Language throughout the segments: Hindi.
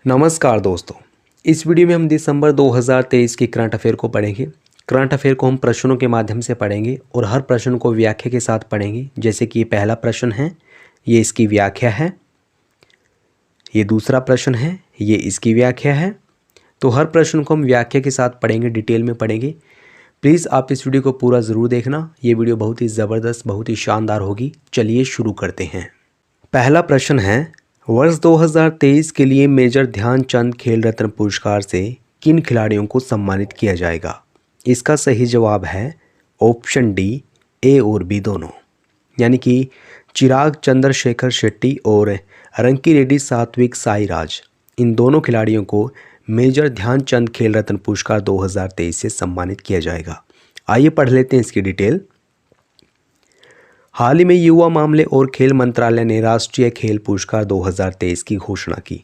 नमस्कार दोस्तों। इस वीडियो में हम दिसंबर 2023 की करंट अफेयर को पढ़ेंगे। करंट अफेयर को हम प्रश्नों के माध्यम से पढ़ेंगे और हर प्रश्न को व्याख्या के साथ पढ़ेंगे। जैसे कि ये पहला प्रश्न है, ये इसकी व्याख्या है। ये दूसरा प्रश्न है, ये इसकी व्याख्या है। तो हर प्रश्न को हम व्याख्या के साथ पढ़ेंगे, डिटेल में पढ़ेंगे। प्लीज़ आप इस वीडियो को पूरा ज़रूर देखना। ये वीडियो बहुत ही ज़बरदस्त, बहुत ही शानदार होगी। चलिए शुरू करते हैं। पहला प्रश्न है, वर्ष 2023 के लिए मेजर ध्यानचंद खेल रत्न पुरस्कार से किन खिलाड़ियों को सम्मानित किया जाएगा? इसका सही जवाब है ऑप्शन डी, ए और बी दोनों, यानी कि चिराग चंद्रशेखर शेट्टी और रंकी रेड्डी सात्विक साईराज, इन दोनों खिलाड़ियों को मेजर ध्यानचंद खेल रत्न पुरस्कार 2023 से सम्मानित किया जाएगा। आइए पढ़ लेते हैं इसकी डिटेल। हाल ही में युवा मामले और खेल मंत्रालय ने राष्ट्रीय खेल पुरस्कार 2023 की घोषणा की।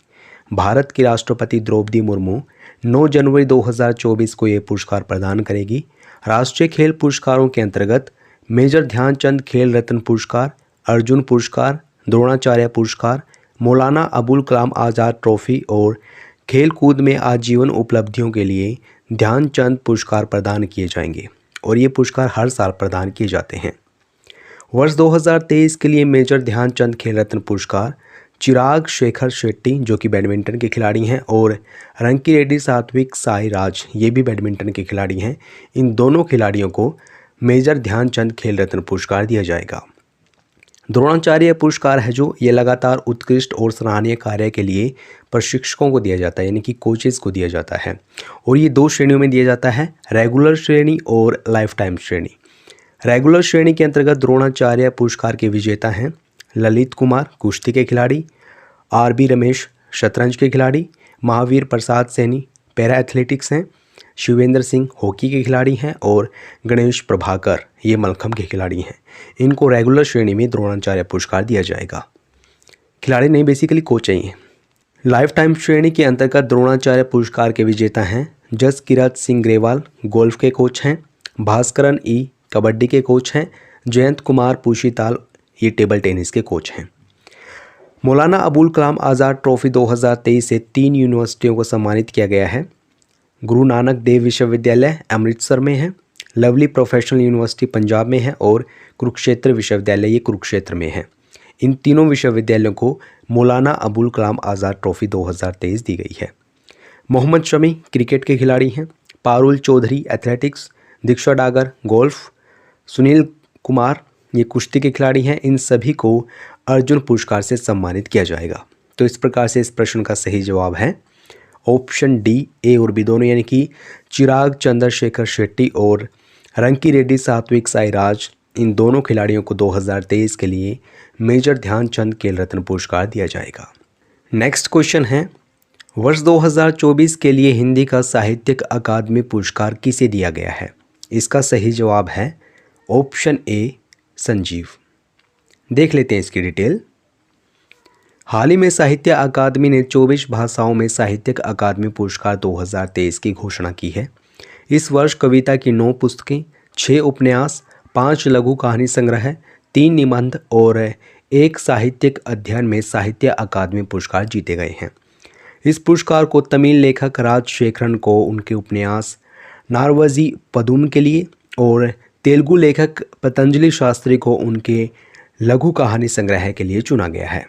भारत की राष्ट्रपति द्रौपदी मुर्मू 9 जनवरी 2024 को ये पुरस्कार प्रदान करेगी। राष्ट्रीय खेल पुरस्कारों के अंतर्गत मेजर ध्यानचंद खेल रत्न पुरस्कार, अर्जुन पुरस्कार, द्रोणाचार्य पुरस्कार, मौलाना अबुल कलाम आज़ाद ट्रॉफी और खेल कूद में आजीवन उपलब्धियों के लिए ध्यानचंद पुरस्कार प्रदान किए जाएंगे और ये पुरस्कार हर साल प्रदान किए जाते हैं। वर्ष 2023 के लिए मेजर ध्यानचंद खेल रत्न पुरस्कार चिराग शेखर शेट्टी, जो कि बैडमिंटन के खिलाड़ी हैं, और रंकी रेड्डी सात्विक साईराज, ये भी बैडमिंटन के खिलाड़ी हैं। इन दोनों खिलाड़ियों को मेजर ध्यानचंद खेल रत्न पुरस्कार दिया जाएगा। द्रोणाचार्य पुरस्कार है जो ये लगातार उत्कृष्ट और सराहनीय कार्य के लिए प्रशिक्षकों को दिया जाता है, यानी कि कोचेज़ को दिया जाता है। और ये 2 श्रेणियों में दिया जाता है, रेगुलर श्रेणी और लाइफ टाइम श्रेणी। रेगुलर श्रेणी के अंतर्गत द्रोणाचार्य पुरस्कार के विजेता हैं ललित कुमार, कुश्ती के खिलाड़ी, आर.बी. रमेश, शतरंज के खिलाड़ी, महावीर प्रसाद सैनी, पैरा एथलेटिक्स हैं, शिवेंद्र सिंह हॉकी के खिलाड़ी हैं और गणेश प्रभाकर, ये मलखम्ब के खिलाड़ी हैं। इनको रेगुलर श्रेणी में द्रोणाचार्य पुरस्कार दिया जाएगा। खिलाड़ी नहीं, बेसिकली कोच ही हैं। लाइफ टाइम श्रेणी के अंतर्गत द्रोणाचार्य पुरस्कार के विजेता हैं जसकीरत सिंह ग्रेवाल, गोल्फ के कोच हैं, भास्करन ई, कबड्डी के कोच हैं, जयंत कुमार पूशीताल, ये टेबल टेनिस के कोच हैं। मौलाना अबुल कलाम आज़ाद ट्रॉफी 2023 से 3 यूनिवर्सिटियों को सम्मानित किया गया है। गुरु नानक देव विश्वविद्यालय अमृतसर में है, लवली प्रोफेशनल यूनिवर्सिटी पंजाब में है और कुरुक्षेत्र विश्वविद्यालय, ये कुरुक्षेत्र में है। इन तीनों विश्वविद्यालयों को मौलाना अबुल कलाम आज़ाद ट्रॉफी 2023 दी गई है। मोहम्मद शमी क्रिकेट के खिलाड़ी हैं, पारुल चौधरी एथलेटिक्स, दीक्षा डागर गोल्फ, सुनील कुमार ये कुश्ती के खिलाड़ी हैं। इन सभी को अर्जुन पुरस्कार से सम्मानित किया जाएगा। तो इस प्रकार से इस प्रश्न का सही जवाब है ऑप्शन डी, ए और बी दोनों, यानी कि चिराग चंद्रशेखर शेट्टी और रंकी रेड्डी सात्विक साईराज, इन दोनों खिलाड़ियों को 2023 के लिए मेजर ध्यानचंद खेल रत्न पुरस्कार दिया जाएगा। नेक्स्ट क्वेश्चन है, वर्ष 2024 के लिए हिंदी का साहित्यिक अकादमी पुरस्कार किसे दिया गया है? इसका सही जवाब है ऑप्शन ए, संजीव। देख लेते हैं इसकी डिटेल। हाल ही में साहित्य अकादमी ने 24 भाषाओं में साहित्यिक अकादमी पुरस्कार 2023 की घोषणा की है। इस वर्ष कविता की 9 पुस्तकें, 6 उपन्यास, 5 लघु कहानी संग्रह, 3 निबंध और 1 साहित्यिक अध्ययन में साहित्य अकादमी पुरस्कार जीते गए हैं। इस पुरस्कार को तमिल लेखक राजशेखरन को उनके उपन्यास नारवजी पदुम के लिए और तेलुगु लेखक पतंजलि शास्त्री को उनके लघु कहानी संग्रह के लिए चुना गया है।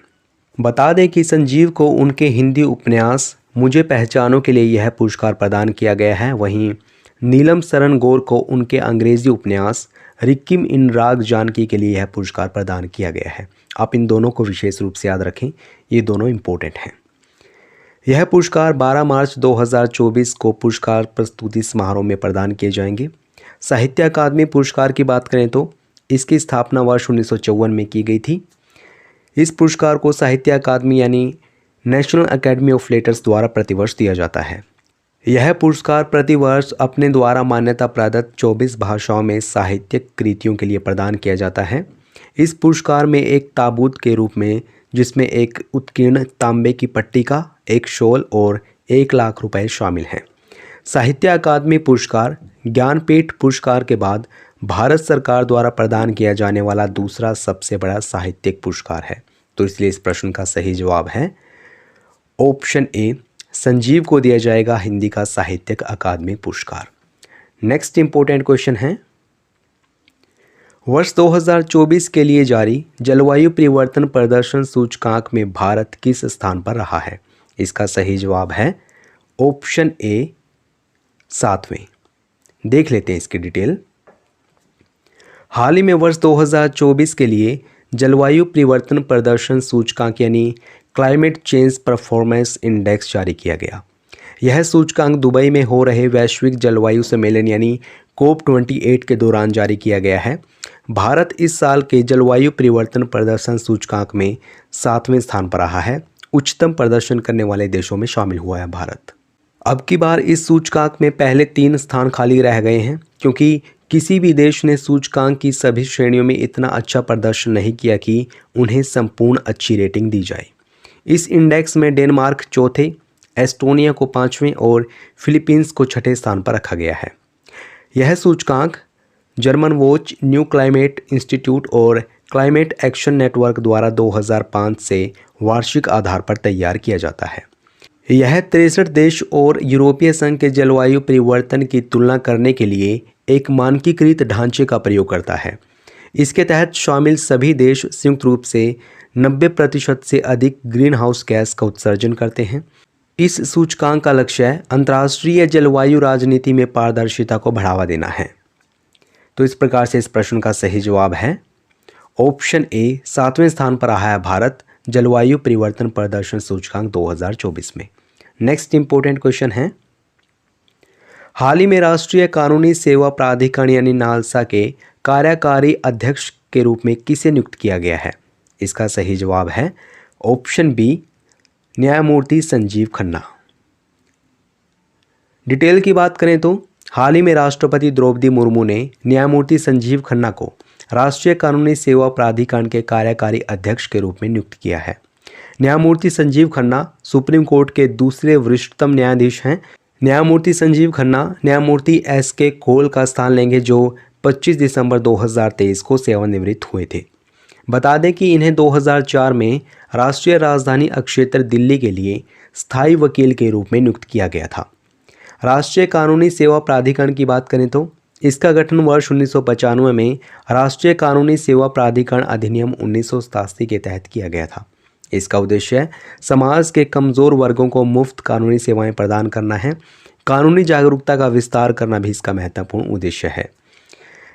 बता दें कि संजीव को उनके हिंदी उपन्यास मुझे पहचानो के लिए यह पुरस्कार प्रदान किया गया है। वहीं नीलम सरन गौर को उनके अंग्रेजी उपन्यास रिक्किम इन राग जानकी के लिए यह पुरस्कार प्रदान किया गया है। आप इन दोनों को विशेष रूप से याद रखें, ये दोनों इम्पोर्टेंट हैं। यह पुरस्कार 12 मार्च 2024 को पुरस्कार प्रस्तुति समारोह में प्रदान किए जाएंगे। साहित्य अकादमी पुरस्कार की बात करें तो इसकी स्थापना वर्ष 1954 में की गई थी। इस पुरस्कार को साहित्य अकादमी यानी नेशनल एकेडमी ऑफ लेटर्स द्वारा प्रतिवर्ष दिया जाता है। यह पुरस्कार प्रतिवर्ष अपने द्वारा मान्यता प्रदत्त 24 भाषाओं में साहित्यिक कृतियों के लिए प्रदान किया जाता है। इस पुरस्कार में एक ताबूत के रूप में, जिसमें एक उत्कीर्ण तांबे की पट्टिका, एक शॉल और 1 लाख रुपए शामिल हैं। साहित्य अकादमी पुरस्कार ज्ञानपीठ पुरस्कार के बाद भारत सरकार द्वारा प्रदान किया जाने वाला दूसरा सबसे बड़ा साहित्यिक पुरस्कार है। तो इसलिए इस प्रश्न का सही जवाब है ऑप्शन ए, संजीव को दिया जाएगा हिंदी का साहित्यिक अकादमी पुरस्कार। नेक्स्ट इंपॉर्टेंट क्वेश्चन है, वर्ष 2024 के लिए जारी जलवायु परिवर्तन प्रदर्शन सूचकांक में भारत किस स्थान पर रहा है? इसका सही जवाब है ऑप्शन ए 7वें। देख लेते हैं इसकी डिटेल। हाल ही में वर्ष 2024 के लिए जलवायु परिवर्तन प्रदर्शन सूचकांक यानी क्लाइमेट चेंज परफॉर्मेंस इंडेक्स जारी किया गया। यह सूचकांक दुबई में हो रहे वैश्विक जलवायु सम्मेलन यानी COP28 के दौरान जारी किया गया है। भारत इस साल के जलवायु परिवर्तन प्रदर्शन सूचकांक में 7वें स्थान पर रहा है। उच्चतम प्रदर्शन करने वाले देशों में शामिल हुआ है भारत। अब की बार इस सूचकांक में पहले 3 स्थान खाली रह गए हैं, क्योंकि किसी भी देश ने सूचकांक की सभी श्रेणियों में इतना अच्छा प्रदर्शन नहीं किया कि उन्हें संपूर्ण अच्छी रेटिंग दी जाए। इस इंडेक्स में डेनमार्क चौथे, एस्टोनिया को 5वें और फिलीपींस को 6ठे स्थान पर रखा गया है। यह सूचकांक German watch, new climate institute और क्लाइमेट एक्शन नेटवर्क द्वारा 2005 से वार्षिक आधार पर तैयार किया जाता है। यह 63 देश और यूरोपीय संघ के जलवायु परिवर्तन की तुलना करने के लिए एक मानकीकृत ढांचे का प्रयोग करता है। इसके तहत शामिल सभी देश संयुक्त रूप से 90% से अधिक ग्रीन हाउस गैस का उत्सर्जन करते हैं। इस सूचकांक का लक्ष्य अंतर्राष्ट्रीय जलवायु राजनीति में पारदर्शिता को बढ़ावा देना है। तो इस प्रकार से इस प्रश्न का सही जवाब है ऑप्शन ए 7वें स्थान पर रहा है भारत जलवायु परिवर्तन प्रदर्शन सूचकांक 2024 में। नेक्स्ट इंपॉर्टेंट क्वेश्चन है, हाल ही में राष्ट्रीय कानूनी सेवा प्राधिकरण यानी नालसा के कार्यकारी अध्यक्ष के रूप में किसे नियुक्त किया गया है? इसका सही जवाब है ऑप्शन बी न्यायमूर्ति संजीव खन्ना। डिटेल की बात करें तो हाल ही में राष्ट्रपति द्रौपदी मुर्मू ने न्यायमूर्ति संजीव खन्ना को राष्ट्रीय कानूनी सेवा प्राधिकरण के कार्यकारी अध्यक्ष के रूप में नियुक्त किया है। न्यायमूर्ति संजीव खन्ना सुप्रीम कोर्ट के दूसरे वरिष्ठतम न्यायाधीश हैं। न्यायमूर्ति संजीव खन्ना न्यायमूर्ति SK कौल का स्थान लेंगे, जो 25 दिसंबर 2023 को सेवानिवृत्त हुए थे। बता दें कि इन्हें 2004 में राष्ट्रीय राजधानी क्षेत्र दिल्ली के लिए स्थायी वकील के रूप में नियुक्त किया गया था। राष्ट्रीय कानूनी सेवा प्राधिकरण की बात करें तो इसका गठन वर्ष 1995 में राष्ट्रीय कानूनी सेवा प्राधिकरण अधिनियम 1987 के तहत किया गया था। इसका उद्देश्य समाज के कमज़ोर वर्गों को मुफ्त कानूनी सेवाएं प्रदान करना है। कानूनी जागरूकता का विस्तार करना भी इसका महत्वपूर्ण उद्देश्य है।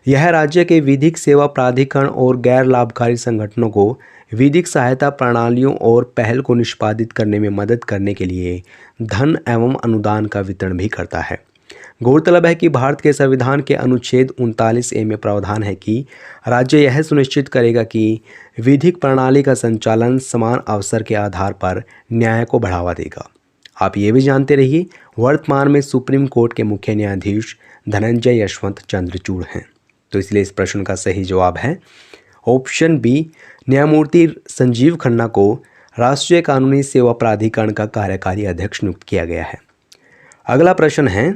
यह राज्य के विधिक सेवा प्राधिकरण और गैर लाभकारी संगठनों को विधिक सहायता प्रणालियों और पहल को निष्पादित करने में मदद करने के लिए धन एवं अनुदान का वितरण भी करता है। गौरतलब है कि भारत के संविधान के अनुच्छेद 39A में प्रावधान है कि राज्य यह सुनिश्चित करेगा कि विधिक प्रणाली का संचालन समान अवसर के आधार पर न्याय को बढ़ावा देगा। आप ये भी जानते रहिए, वर्तमान में सुप्रीम कोर्ट के मुख्य न्यायाधीश धनंजय यशवंत चंद्रचूड़ हैं। तो इसलिए इस प्रश्न का सही जवाब है ऑप्शन बी न्यायमूर्ति संजीव खन्ना को राष्ट्रीय कानूनी सेवा प्राधिकरण का कार्यकारी अध्यक्ष नियुक्त किया गया है। अगला प्रश्न है,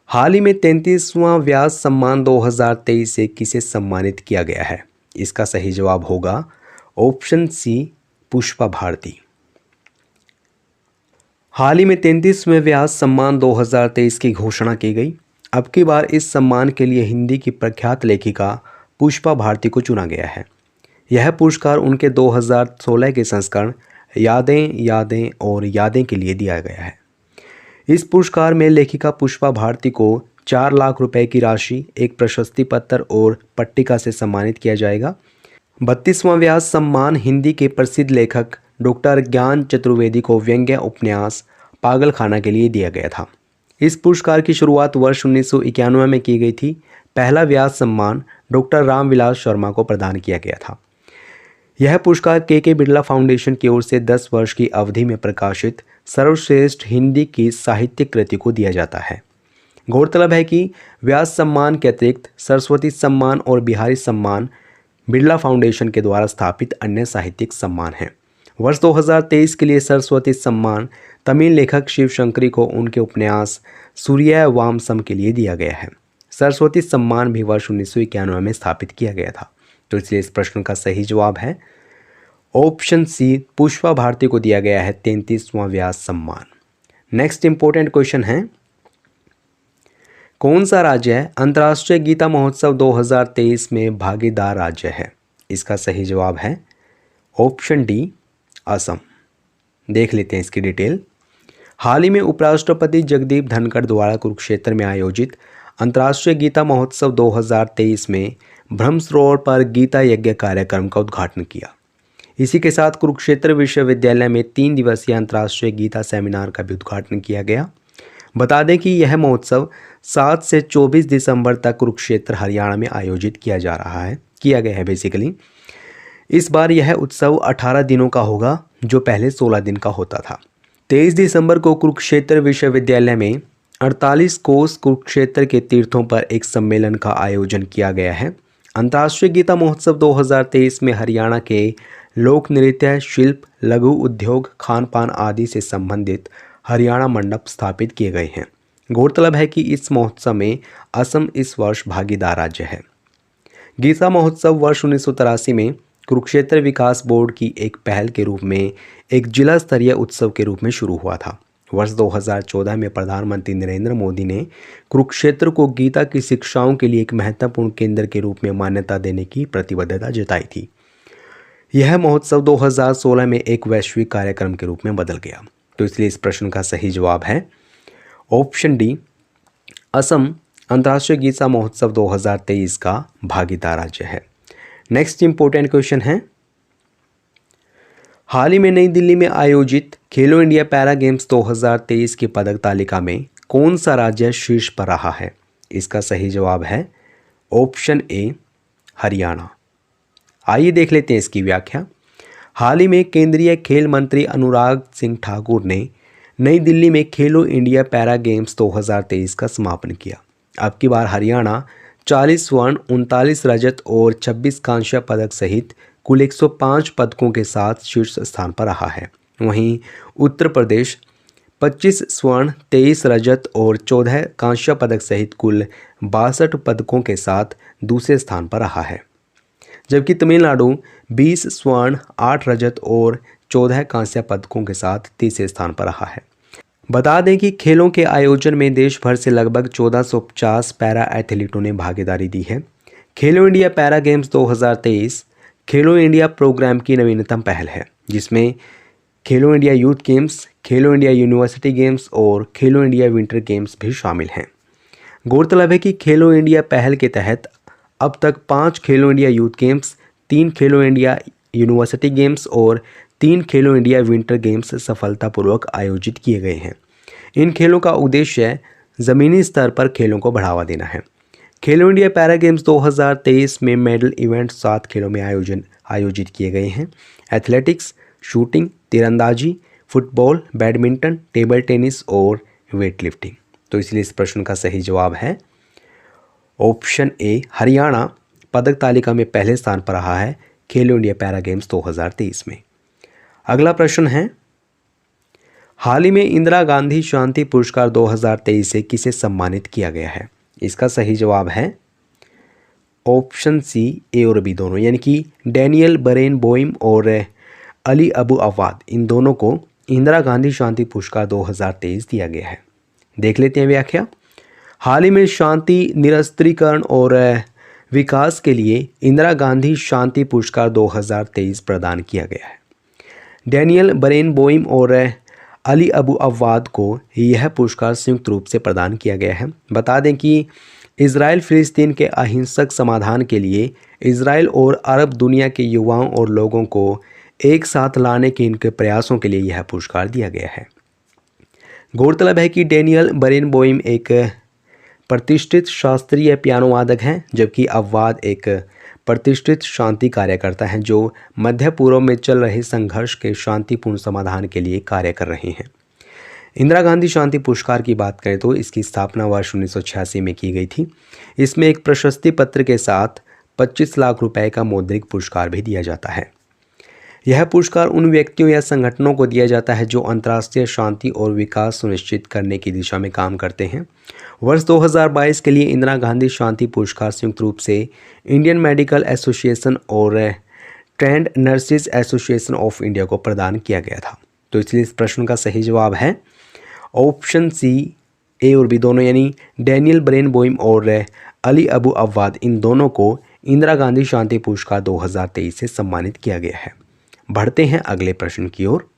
हाल ही में 33वां व्यास सम्मान 2023 से किसे सम्मानित किया गया है? इसका सही जवाब होगा ऑप्शन सी पुष्पा भारती। हाल ही में 33वें व्यास सम्मान 2023 की घोषणा की गई। अब की बार इस सम्मान के लिए हिंदी की प्रख्यात लेखिका पुष्पा भारती को चुना गया है। यह पुरस्कार उनके 2016 के संस्करण यादें यादें और यादें के लिए दिया गया है। इस पुरस्कार में लेखिका पुष्पा भारती को 4 लाख रुपए की राशि, एक प्रशस्ति पत्र और पट्टिका से सम्मानित किया जाएगा। 32वां व्यास सम्मान हिंदी के प्रसिद्ध लेखक डॉक्टर ज्ञान चतुर्वेदी को व्यंग्य उपन्यास पागलखाना के लिए दिया गया था। इस पुरस्कार की शुरुआत वर्ष 1991 में की गई थी। पहला व्यास सम्मान डॉक्टर रामविलास शर्मा को प्रदान किया गया था। यह पुरस्कार के बिरला फाउंडेशन की ओर से 10 वर्ष की अवधि में प्रकाशित सर्वश्रेष्ठ हिंदी की साहित्यिक कृति को दिया जाता है। गौरतलब है कि व्यास सम्मान के अतिरिक्त सरस्वती सम्मान और बिहारी सम्मान बिरला फाउंडेशन के द्वारा स्थापित अन्य साहित्यिक सम्मान हैं। वर्ष 2023 के लिए सरस्वती सम्मान तमिल लेखक शिव शंकरी को उनके उपन्यास सूर्य वामसम के लिए दिया गया है। सरस्वती सम्मान भी वर्ष 1991 में स्थापित किया गया था। तो इसलिए इस प्रश्न का सही जवाब है ऑप्शन सी, पुष्पा भारती को दिया गया है 33वां व्यास सम्मान। नेक्स्ट इंपॉर्टेंट क्वेश्चन है, कौन सा राज्य अंतर्राष्ट्रीय गीता महोत्सव 2023 में भागीदार राज्य है? इसका सही जवाब है ऑप्शन डी, असम। देख लेते हैं इसकी डिटेल। हाल ही में उपराष्ट्रपति जगदीप धनखड़ द्वारा कुरुक्षेत्र में आयोजित अंतर्राष्ट्रीय गीता महोत्सव 2023 में ब्रह्म सरोवर पर गीता यज्ञ कार्यक्रम का उद्घाटन किया। इसी के साथ कुरुक्षेत्र विश्वविद्यालय में 3 दिवसीय अंतर्राष्ट्रीय गीता सेमिनार का भी उद्घाटन किया गया। बता दें कि यह महोत्सव 7 से 24 दिसंबर तक कुरुक्षेत्र हरियाणा में आयोजित किया गया है बेसिकली। इस बार यह उत्सव 18 दिनों का होगा, जो पहले 16 दिन का होता था। 23 दिसंबर को कुरुक्षेत्र विश्वविद्यालय में 48 कोस कुरुक्षेत्र के तीर्थों पर एक सम्मेलन का आयोजन किया गया है। अंतर्राष्ट्रीय गीता महोत्सव 2023 में हरियाणा के लोक नृत्य, शिल्प, लघु उद्योग, खान पान आदि से संबंधित हरियाणा मंडप स्थापित किए गए हैं। गौरतलब है कि इस महोत्सव में असम इस वर्ष भागीदार राज्य है। गीता महोत्सव वर्ष 1983 में कुरुक्षेत्र विकास बोर्ड की एक पहल के रूप में एक जिला स्तरीय उत्सव के रूप में शुरू हुआ था। वर्ष 2014 में प्रधानमंत्री नरेंद्र मोदी ने कुरुक्षेत्र को गीता की शिक्षाओं के लिए एक महत्वपूर्ण केंद्र के रूप में मान्यता देने की प्रतिबद्धता जताई थी। यह महोत्सव 2016 में एक वैश्विक कार्यक्रम के रूप में बदल गया। तो इसलिए इस प्रश्न का सही जवाब है ऑप्शन डी, असम अंतर्राष्ट्रीय गीता महोत्सव 2023 का भागीदार राज्य है। नेक्स्ट इंपॉर्टेंट क्वेश्चन है, हाल ही में नई दिल्ली में आयोजित खेलो इंडिया पैरा गेम्स 2023 की पदक तालिका में कौन सा राज्य शीर्ष पर रहा है? इसका सही जवाब है ऑप्शन ए, हरियाणा। आइए देख लेते हैं इसकी व्याख्या। हाल ही में केंद्रीय खेल मंत्री अनुराग सिंह ठाकुर ने नई दिल्ली में खेलो इंडिया पैरा गेम्स 2023 का समापन किया। अब की बार हरियाणा 40 स्वर्ण, 39 रजत और 26 कांस्य पदक सहित कुल 105 पदकों के साथ शीर्ष स्थान पर रहा है। वहीं उत्तर प्रदेश 25 स्वर्ण, 23 रजत और 14 कांस्य पदक सहित कुल 62 पदकों के साथ दूसरे स्थान पर रहा है, जबकि तमिलनाडु 20 स्वर्ण, 8 रजत और 14 कांस्य पदकों के साथ तीसरे स्थान पर रहा है। बता दें कि खेलों के आयोजन में देश भर से लगभग 1450 पैरा एथलीटों ने भागीदारी दी है। खेलो इंडिया पैरा गेम्स 2023 खेलो इंडिया प्रोग्राम की नवीनतम पहल है, जिसमें खेलो इंडिया यूथ गेम्स, खेलो इंडिया यूनिवर्सिटी गेम्स और खेलो इंडिया विंटर गेम्स भी शामिल हैं। गौरतलब है कि खेलो इंडिया पहल के तहत अब तक 5 खेलो इंडिया यूथ गेम्स, 3 खेलो इंडिया यूनिवर्सिटी गेम्स और 3 खेलो इंडिया विंटर गेम्स सफलतापूर्वक आयोजित किए गए हैं। इन खेलों का उद्देश्य ज़मीनी स्तर पर खेलों को बढ़ावा देना है। खेलो इंडिया पैरा गेम्स 2023 में मेडल इवेंट 7 खेलों में आयोजित किए गए हैं। एथलेटिक्स, शूटिंग, तीरंदाजी, फुटबॉल, बैडमिंटन, टेबल टेनिस और वेट लिफ्टिंग। तो इसलिए इस प्रश्न का सही जवाब है ऑप्शन ए, हरियाणा पदक तालिका में पहले स्थान पर रहा है खेलो इंडिया पैरा गेम्स 2023 में। अगला प्रश्न है, हाल ही में इंदिरा गांधी शांति पुरस्कार 2023 से किसे सम्मानित किया गया है? इसका सही जवाब है ऑप्शन सी, ए और बी दोनों, यानी कि डैनियल बरेनबोइम और अली अबू अवाद, इन दोनों को इंदिरा गांधी शांति पुरस्कार 2023 दिया गया है। देख लेते हैं व्याख्या। हाल ही में शांति, निरस्त्रीकरण और विकास के लिए इंदिरा गांधी शांति पुरस्कार 2023 प्रदान किया गया है। डैनियल बरेनबोइम और अली अबू अवाद को यह पुरस्कार संयुक्त रूप से प्रदान किया गया है। बता दें कि इजराइल फिलिस्तीन के अहिंसक समाधान के लिए इजराइल और अरब दुनिया के युवाओं और लोगों को एक साथ लाने के इनके प्रयासों के लिए यह पुरस्कार दिया गया है। गौरतलब है कि डैनियल बरेनबोइम एक प्रतिष्ठित शास्त्रीय पियानो वादक हैं, जबकि अवाद एक प्रतिष्ठित शांति कार्यकर्ता हैं जो मध्य पूर्व में चल रहे संघर्ष के शांतिपूर्ण समाधान के लिए कार्य कर रहे हैं। इंदिरा गांधी शांति पुरस्कार की बात करें तो इसकी स्थापना वर्ष 1986 में की गई थी। इसमें एक प्रशस्ति पत्र के साथ 25 लाख रुपए का मौद्रिक पुरस्कार भी दिया जाता है। यह पुरस्कार उन व्यक्तियों या संगठनों को दिया जाता है जो अंतर्राष्ट्रीय शांति और विकास सुनिश्चित करने की दिशा में काम करते हैं। वर्ष 2022 के लिए इंदिरा गांधी शांति पुरस्कार संयुक्त रूप से इंडियन मेडिकल एसोसिएशन और trend nurses association of India को प्रदान किया गया था। तो इसलिए इस प्रश्न का सही जवाब है ऑप्शन सी, ए और बी दोनों, यानी डैनियल ब्रेनबॉइम और अली अबू अव्वाद, इन दोनों को इंदिरा गांधी शांति पुरस्कार 2023 से सम्मानित किया गया है। बढ़ते हैं अगले प्रश्न की ओर।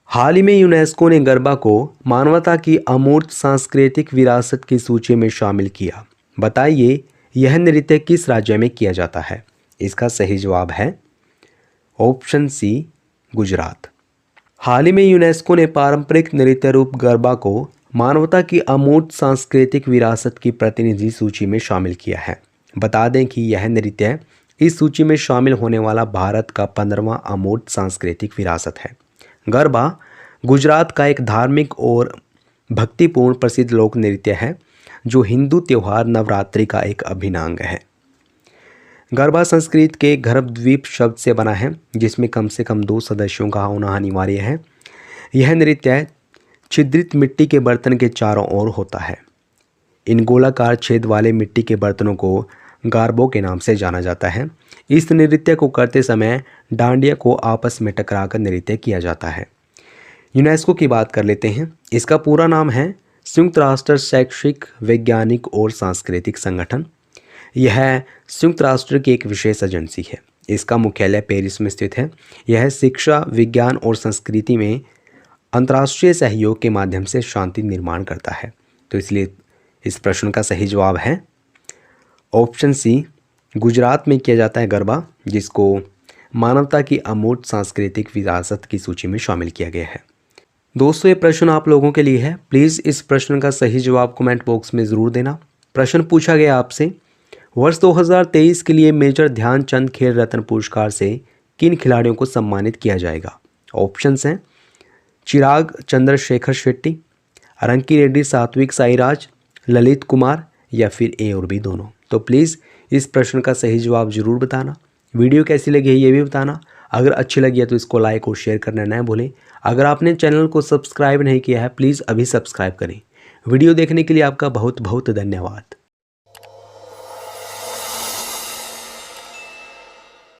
हाल ही में यूनेस्को ने गरबा को मानवता की अमूर्त सांस्कृतिक विरासत की सूची में शामिल किया। बताइए यह नृत्य किस राज्य में किया जाता है? इसका सही जवाब है ऑप्शन सी, गुजरात। हाल ही में यूनेस्को ने पारंपरिक नृत्य रूप गरबा को मानवता की अमूर्त सांस्कृतिक विरासत की प्रतिनिधि सूची में शामिल किया है। बता दें कि यह नृत्य इस सूची में शामिल होने वाला भारत का 15वां अमूर्त सांस्कृतिक विरासत है। गरबा गुजरात का एक धार्मिक और भक्तिपूर्ण प्रसिद्ध लोक नृत्य है जो हिंदू त्यौहार नवरात्रि का एक अभिन्न अंग है। गरबा संस्कृत के गर्भद्वीप शब्द से बना है जिसमें कम से कम 2 सदस्यों का होना अनिवार्य है। यह नृत्य छिद्रित मिट्टी के बर्तन के चारों ओर होता है। इन गोलाकार छेद वाले मिट्टी के बर्तनों को गारबो के नाम से जाना जाता है। इस नृत्य को करते समय डांडिया को आपस में टकराकर नृत्य किया जाता है। यूनेस्को की बात कर लेते हैं। इसका पूरा नाम है संयुक्त राष्ट्र शैक्षिक, वैज्ञानिक और सांस्कृतिक संगठन। यह संयुक्त राष्ट्र की एक विशेष एजेंसी है। इसका मुख्यालय पेरिस में स्थित है। यह शिक्षा, विज्ञान और संस्कृति में अंतर्राष्ट्रीय सहयोग के माध्यम से शांति निर्माण करता है। तो इसलिए इस प्रश्न का सही जवाब है ऑप्शन सी, गुजरात में किया जाता है गरबा, जिसको मानवता की अमूर्त सांस्कृतिक विरासत की सूची में शामिल किया गया है। दोस्तों, ये प्रश्न आप लोगों के लिए है। प्लीज़ इस प्रश्न का सही जवाब कमेंट बॉक्स में ज़रूर देना। प्रश्न पूछा गया आपसे, वर्ष 2023 के लिए मेजर ध्यानचंद खेल रत्न पुरस्कार से किन खिलाड़ियों को सम्मानित किया जाएगा? ऑप्शंस हैं चिराग चंद्रशेखर शेट्टी, रंकी रेड्डी, सात्विक साईराज, ललित कुमार, या फिर ए और बी दोनों। तो प्लीज़ इस प्रश्न का सही जवाब ज़रूर बताना। वीडियो कैसी लगी है ये भी बताना। अगर अच्छी लगी है तो इसको लाइक और शेयर करना ना भूलें। अगर आपने चैनल को सब्सक्राइब नहीं किया है प्लीज़ अभी सब्सक्राइब करें। वीडियो देखने के लिए आपका बहुत बहुत धन्यवाद।